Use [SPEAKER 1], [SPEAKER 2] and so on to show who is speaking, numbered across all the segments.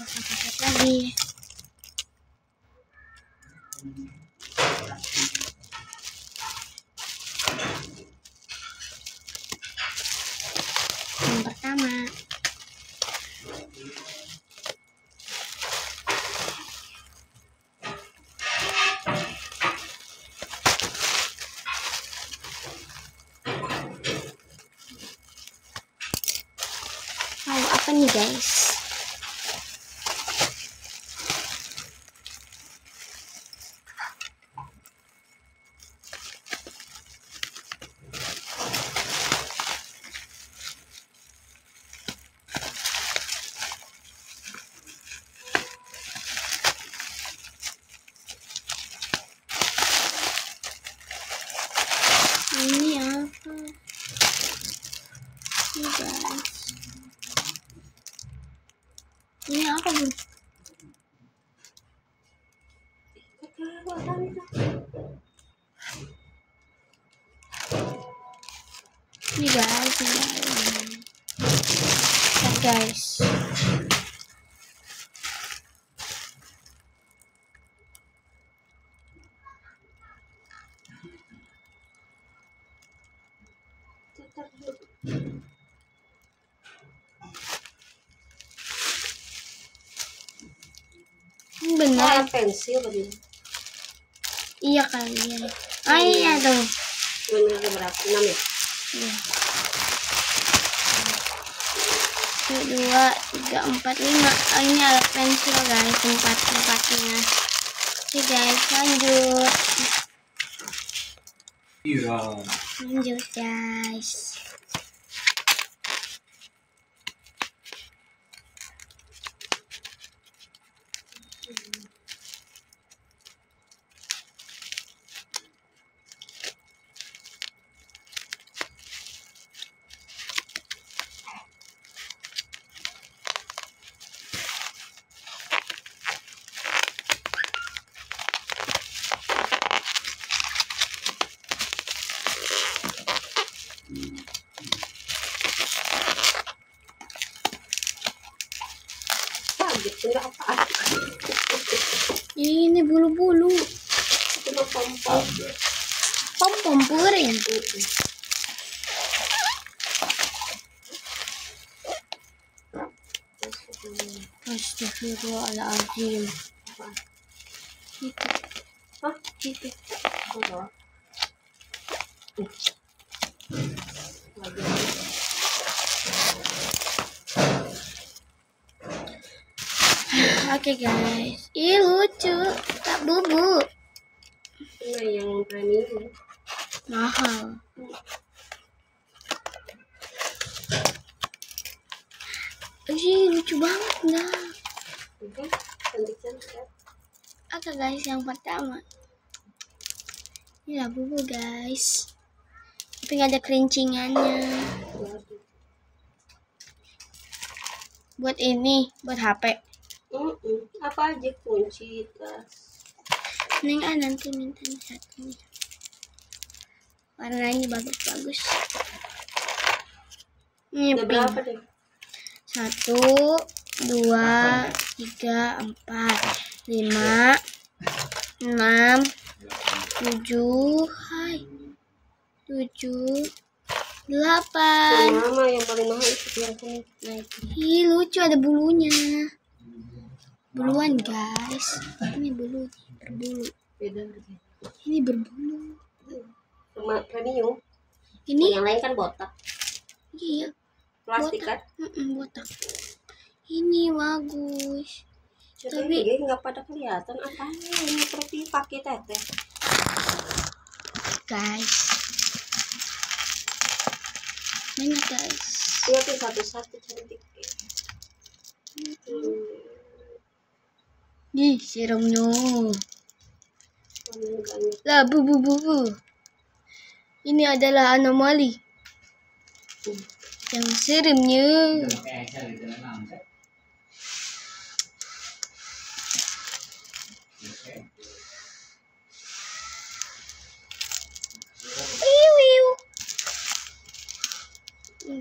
[SPEAKER 1] Pakai lagi. Yang pertama. Wow, apa nih guys? Ini apa? Ini guys. Ini apa bu? Ini guys, lihat guys. Ini benar
[SPEAKER 2] pensil tadi.
[SPEAKER 1] Iya kali ya. Ah iya dong.
[SPEAKER 2] Benar berapa? 6 ya?
[SPEAKER 1] Iya. 1, 2, 3, 4, 5. Oh, ini alat pensil guys, tempatnya. Oke guys, lanjut.
[SPEAKER 3] Iya.
[SPEAKER 1] Lanjut guys.
[SPEAKER 2] Gitu enggak apa?
[SPEAKER 1] Ini bulu-bulu.
[SPEAKER 2] Cuma pom-pom.
[SPEAKER 1] Pom-pom puring. Astagfirullahaladzim. Itu.
[SPEAKER 2] Hah?
[SPEAKER 1] Itu.
[SPEAKER 2] Oh.
[SPEAKER 1] Oke guys. Ih lucu. Tak bubu.
[SPEAKER 2] Ini yang premium.
[SPEAKER 1] Mahal. Ih lucu banget nah.
[SPEAKER 2] Cantik-cantik.
[SPEAKER 1] Oke guys, yang pertama. Ini lah bubu guys. Tapi nggak ada kerincingannya. Buat ini, buat HP.
[SPEAKER 2] Apa aja kunci tas.
[SPEAKER 1] Neng nanti minta satu. Warnanya bagus-bagus. Ini
[SPEAKER 2] Ada
[SPEAKER 1] pink.
[SPEAKER 2] berapa deh?
[SPEAKER 1] 1, 2, 3, 4, 5, 6, 7, 7, 8.
[SPEAKER 2] Mama yang paling mahal itu yang kuning. Nah itu.
[SPEAKER 1] Ih lucu, ada bulunya. Buluan guys. Ini bulu berbulu.
[SPEAKER 2] Beda harganya.
[SPEAKER 1] Ini berbulu.
[SPEAKER 2] Sama premium.
[SPEAKER 1] Ini
[SPEAKER 2] Yang lain kan botak.
[SPEAKER 1] iya.
[SPEAKER 2] Plastik
[SPEAKER 1] Botak.
[SPEAKER 2] kan?
[SPEAKER 1] Botak. Ini bagus.
[SPEAKER 2] Tapi dia nggak pada kelihatan apa ini seperti pakai teteh.
[SPEAKER 1] Guys. Mana guys?
[SPEAKER 2] Lihatin satu-satu cantik.
[SPEAKER 1] Nih serumnya.
[SPEAKER 2] Banyak.
[SPEAKER 1] Lah bu. Ini adalah anomali. Yang seremnya.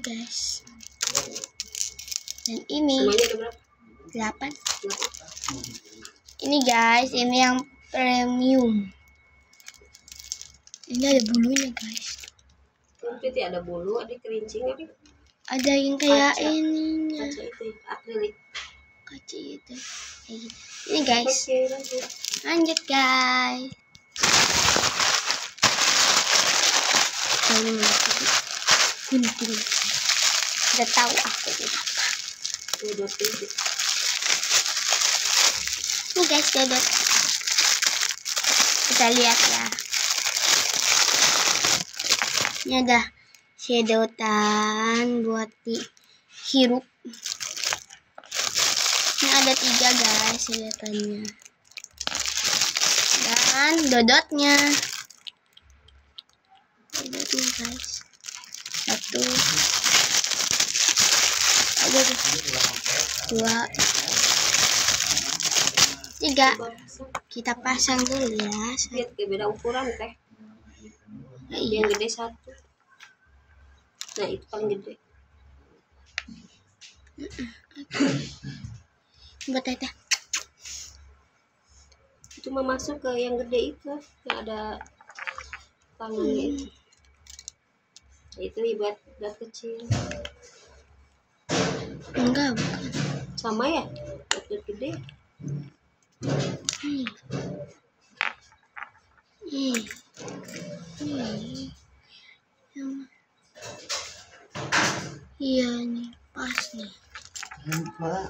[SPEAKER 1] Guys. Dan ini
[SPEAKER 2] Semuanya ada berapa?
[SPEAKER 1] 8. Ini guys, ini yang premium. Ini ada bulunya guys.
[SPEAKER 2] Tapi ada bulu, ada kerincing,
[SPEAKER 1] Ada yang kayak
[SPEAKER 2] kaca.
[SPEAKER 1] ininya.
[SPEAKER 2] Kaca itu, akrilik.
[SPEAKER 1] Kaca itu. Kayak gitu. Ini guys.
[SPEAKER 2] Oke, lanjut.
[SPEAKER 1] Lanjut guys. Ini gunting. Udah tahu aku ini apa.
[SPEAKER 2] Dodot itu.
[SPEAKER 1] Ini guys, dodot. Kita lihat ya. Ini ada sedotan buat dihirup. Ini ada 3 guys sedotannya. Dan dodotnya. Dodotnya guys. 1. Ada 2. 3. Kita pasang dulu ya.
[SPEAKER 2] Lihat kayak beda ukuran teh.
[SPEAKER 1] Iya.
[SPEAKER 2] Yang gede 1. Nah itu paling gede.
[SPEAKER 1] Buat Tete.
[SPEAKER 2] Itu mah masuk ke yang gede itu, yang ada tangannya itu. Nah, itu buat kecil.
[SPEAKER 1] Enggak, bukan.
[SPEAKER 2] Sama ya? Buat gede.
[SPEAKER 1] Iya nih, pas nih.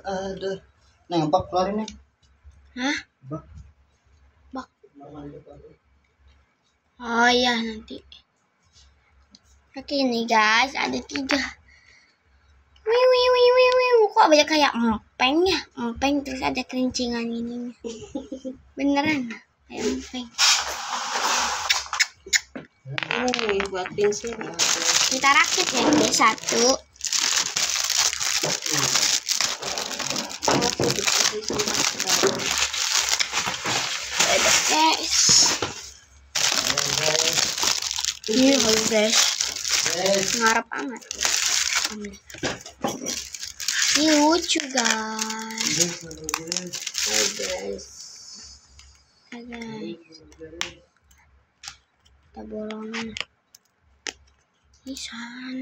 [SPEAKER 3] Ada. Nah, bak keluarin nih.
[SPEAKER 1] Hah?
[SPEAKER 3] Bak.
[SPEAKER 1] Bak. Oh iya nanti. Oke nih guys, ada 3. Wiu. Kok banyak kayak empeng ya? Empeng terus ada kerincingan ini. Beneran kayak empeng.
[SPEAKER 2] Buat pensil.
[SPEAKER 1] Kita rakit ya guys, 1. Guys. Ini halo guys. Ngarep amat. Ini lucu guys.
[SPEAKER 2] Guys.
[SPEAKER 1] Kita bolongin. Nisan.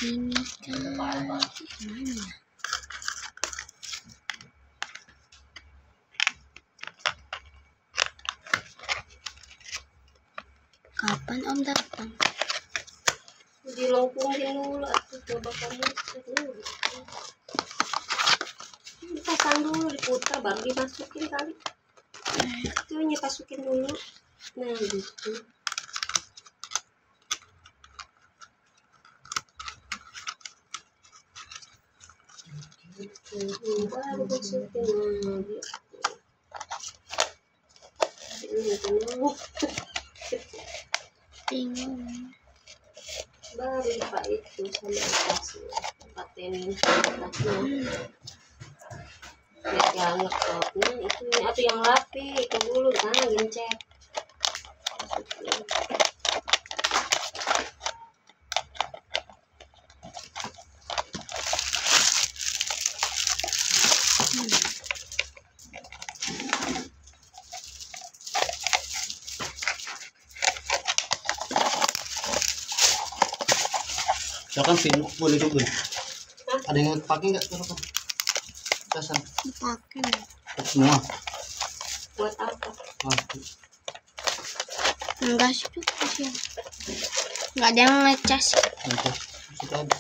[SPEAKER 1] Ini kan mana? Kapan Om datang?
[SPEAKER 2] Dilengkungin dulu atau coba kamu dulu. Dipasang dulu, diputar baru dimasukin kali. Itu masukin dulu. Nah gitu. Baru masukin lagi.
[SPEAKER 1] Bingung.
[SPEAKER 2] Baru Pak itu sama kasih patenin atasnya. Lihat yang ngekotnya itu atau yang rapi itu dulu kan gencet.
[SPEAKER 3] Silakan pinuk boleh juga. Ada yang pakai nggak? Silakan. Pasang.
[SPEAKER 1] Dipakai.
[SPEAKER 3] Semua.
[SPEAKER 2] Buat apa?
[SPEAKER 1] Enggak sih tuh kasihan. Enggak ada yang ngecas.
[SPEAKER 3] Nanti sudah ada.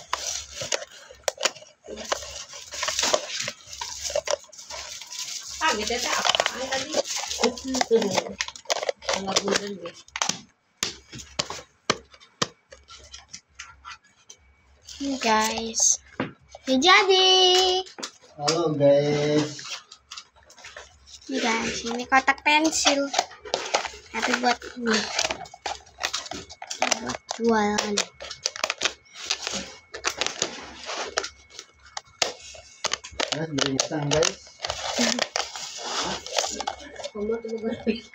[SPEAKER 2] Gitu ya apaan tadi? Enggak bener deh.
[SPEAKER 1] Ini guys. Udah jadi.
[SPEAKER 3] Halo guys.
[SPEAKER 1] Ini guys, ini kotak pensil. Tapi buat ini. Buat jualan.
[SPEAKER 3] Guys, beli guys.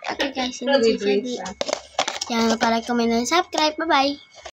[SPEAKER 1] Oke guys, ini jadi. Jangan lupa like, comment, dan subscribe. Bye bye.